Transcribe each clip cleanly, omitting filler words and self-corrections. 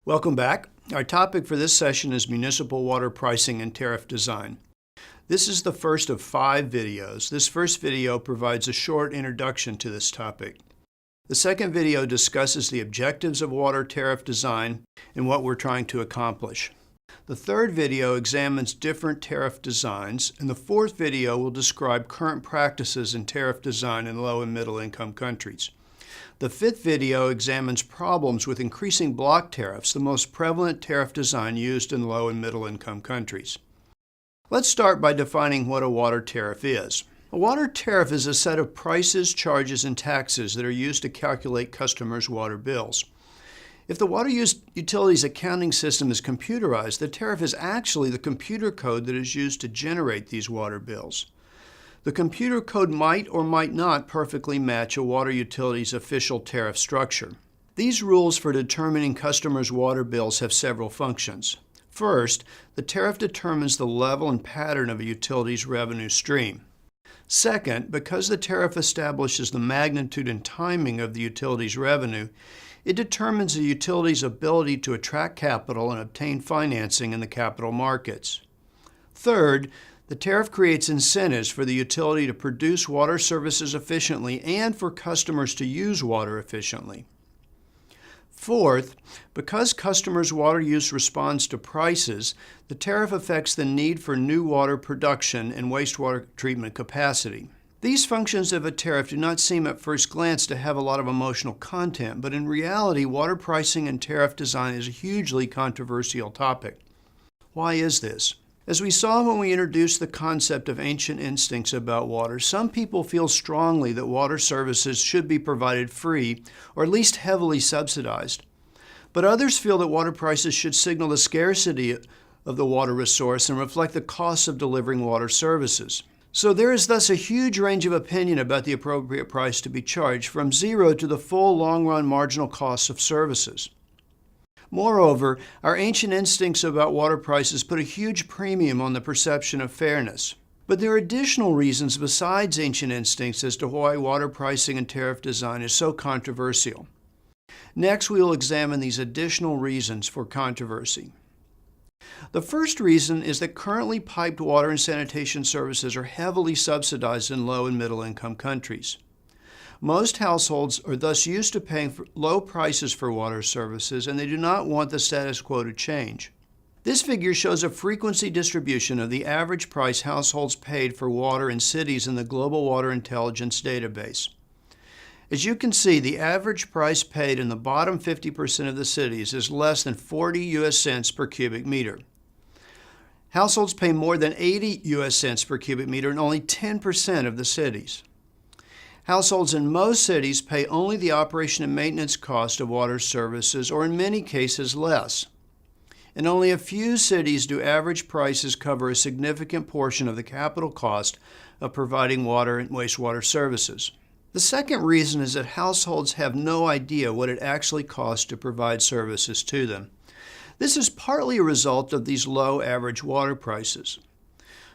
Welcome back. Our topic for this session is municipal water pricing and tariff design. This is the first of 5 videos. This first video provides a short introduction to this topic. The second video discusses the objectives of water tariff design and what we're trying to accomplish. The third video examines different tariff designs, and the fourth video will describe current practices in tariff design in low and middle income countries. The fifth video examines problems with increasing block tariffs, the most prevalent tariff design used in low and middle income countries. Let's start by defining what a water tariff is. A water tariff is a set of prices, charges, and taxes that are used to calculate customers' water bills. If the water utilities accounting system is computerized, the tariff is actually the computer code that is used to generate these water bills. The computer code might or might not perfectly match a water utility's official tariff structure. These rules for determining customers' water bills have several functions. First, the tariff determines the level and pattern of a utility's revenue stream. Second, because the tariff establishes the magnitude and timing of the utility's revenue, it determines the utility's ability to attract capital and obtain financing in the capital markets. Third, the tariff creates incentives for the utility to produce water services efficiently and for customers to use water efficiently. Fourth, because customers' water use responds to prices, the tariff affects the need for new water production and wastewater treatment capacity. These functions of a tariff do not seem at first glance to have a lot of emotional content, but in reality, water pricing and tariff design is a hugely controversial topic. Why is this? As we saw when we introduced the concept of ancient instincts about water, some people feel strongly that water services should be provided free or at least heavily subsidized. But others feel that water prices should signal the scarcity of the water resource and reflect the costs of delivering water services. So there is thus a huge range of opinion about the appropriate price to be charged, from zero to the full long-run marginal costs of services. Moreover, our ancient instincts about water prices put a huge premium on the perception of fairness. But there are additional reasons besides ancient instincts as to why water pricing and tariff design is so controversial. Next, we will examine these additional reasons for controversy. The first reason is that currently piped water and sanitation services are heavily subsidized in low and middle income countries. Most households are thus used to paying low prices for water services, and they do not want the status quo to change. This figure shows a frequency distribution of the average price households paid for water in cities in the Global Water Intelligence database. As you can see, the average price paid in the bottom 50% of the cities is less than 40 US cents per cubic meter. Households pay more than 80 US cents per cubic meter in only 10% of the cities. Households in most cities pay only the operation and maintenance cost of water services, or in many cases less. In only a few cities do average prices cover a significant portion of the capital cost of providing water and wastewater services. The second reason is that households have no idea what it actually costs to provide services to them. This is partly a result of these low average water prices.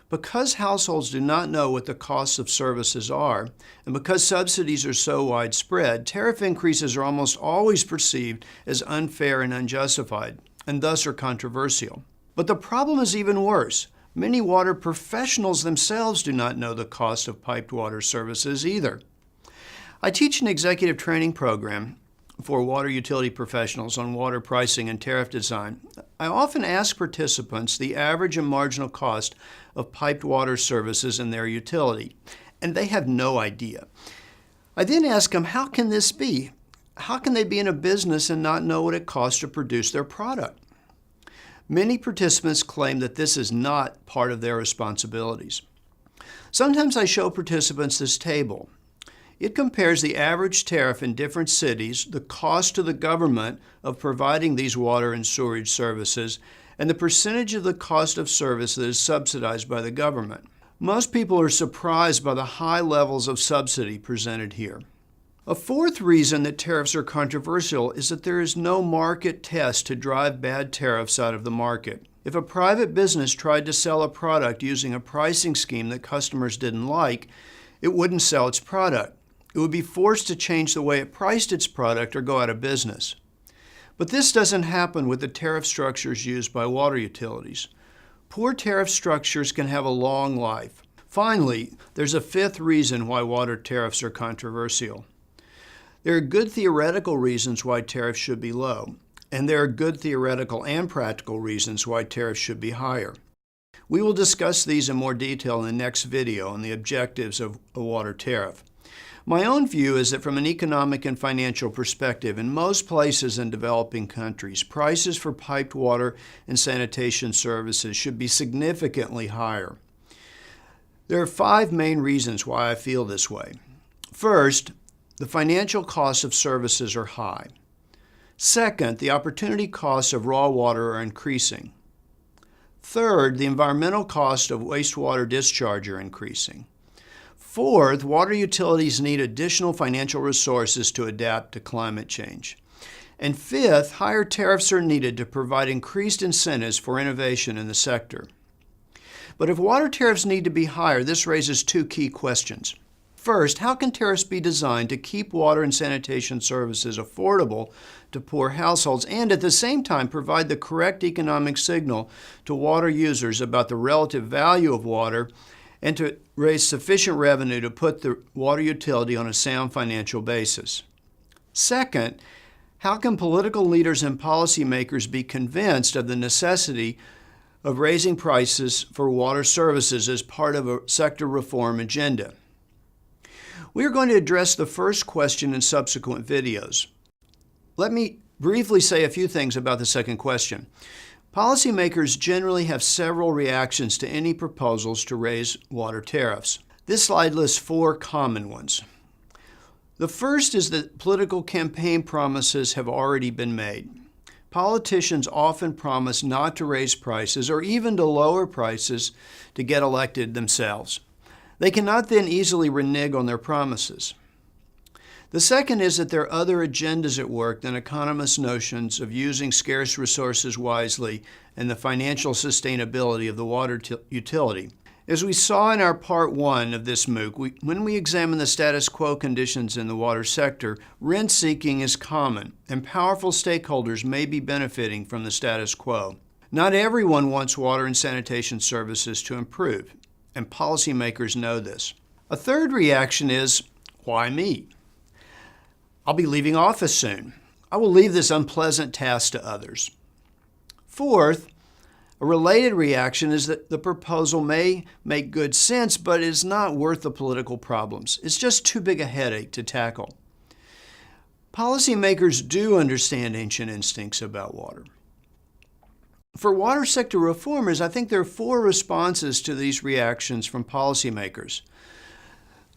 Because households do not know what the costs of services are, and because subsidies are so widespread, tariff increases are almost always perceived as unfair and unjustified, and thus are controversial. But the problem is even worse. Many water professionals themselves do not know the cost of piped water services either. I teach an executive training program for water utility professionals on water pricing and tariff design. I often ask participants the average and marginal cost of piped water services in their utility, and they have no idea. I then ask them, how can this be? How can they be in a business and not know what it costs to produce their product? Many participants claim that this is not part of their responsibilities. Sometimes I show participants this table. It compares the average tariff in different cities, the cost to the government of providing these water and sewerage services, and the percentage of the cost of service that is subsidized by the government. Most people are surprised by the high levels of subsidy presented here. A fourth reason that tariffs are controversial is that there is no market test to drive bad tariffs out of the market. If a private business tried to sell a product using a pricing scheme that customers didn't like, it wouldn't sell its product. It would be forced to change the way it priced its product or go out of business. But this doesn't happen with the tariff structures used by water utilities. Poor tariff structures can have a long life. Finally, there's a fifth reason why water tariffs are controversial. There are good theoretical reasons why tariffs should be low, and there are good theoretical and practical reasons why tariffs should be higher. We will discuss these in more detail in the next video on the objectives of a water tariff. My own view is that from an economic and financial perspective, in most places in developing countries, prices for piped water and sanitation services should be significantly higher. There are 5 main reasons why I feel this way. First, the financial costs of services are high. Second, the opportunity costs of raw water are increasing. Third, the environmental cost of wastewater discharge are increasing. Fourth, water utilities need additional financial resources to adapt to climate change. And fifth, higher tariffs are needed to provide increased incentives for innovation in the sector. But if water tariffs need to be higher, this raises 2 key questions. First, how can tariffs be designed to keep water and sanitation services affordable to poor households and at the same time provide the correct economic signal to water users about the relative value of water and to raise sufficient revenue to put the water utility on a sound financial basis? Second, how can political leaders and policymakers be convinced of the necessity of raising prices for water services as part of a sector reform agenda? We are going to address the first question in subsequent videos. Let me briefly say a few things about the second question. Policymakers generally have several reactions to any proposals to raise water tariffs. This slide lists 4 common ones. The first is that political campaign promises have already been made. Politicians often promise not to raise prices or even to lower prices to get elected themselves. They cannot then easily renege on their promises. The second is that there are other agendas at work than economists' notions of using scarce resources wisely and the financial sustainability of the water utility. As we saw in our part 1 of this MOOC, when we examine the status quo conditions in the water sector, rent-seeking is common, and powerful stakeholders may be benefiting from the status quo. Not everyone wants water and sanitation services to improve, and policymakers know this. A third reaction is, why me? I'll be leaving office soon. I will leave this unpleasant task to others. Fourth, a related reaction is that the proposal may make good sense, but is not worth the political problems. It's just too big a headache to tackle. Policymakers do understand ancient instincts about water. For water sector reformers, I think there are 4 responses to these reactions from policymakers.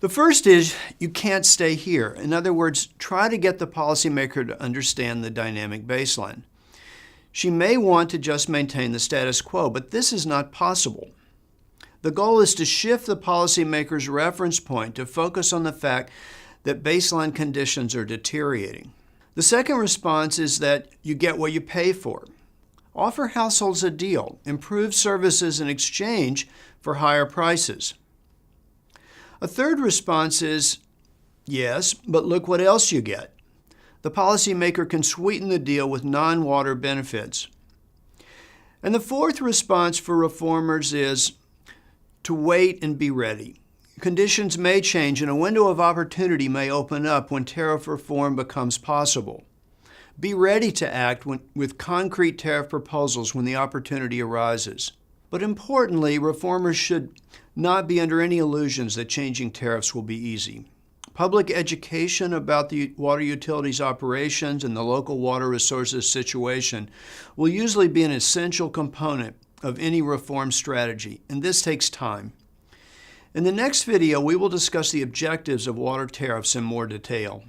The first is, you can't stay here. In other words, try to get the policymaker to understand the dynamic baseline. She may want to just maintain the status quo, but this is not possible. The goal is to shift the policymaker's reference point to focus on the fact that baseline conditions are deteriorating. The second response is that you get what you pay for. Offer households a deal, improve services in exchange for higher prices. A third response is, yes, but look what else you get. The policymaker can sweeten the deal with non-water benefits. And the fourth response for reformers is to wait and be ready. Conditions may change and a window of opportunity may open up when tariff reform becomes possible. Be ready to act with concrete tariff proposals when the opportunity arises. But importantly, reformers should not be under any illusions that changing tariffs will be easy. Public education about the water utilities operations and the local water resources situation will usually be an essential component of any reform strategy, and this takes time. In the next video, we will discuss the objectives of water tariffs in more detail.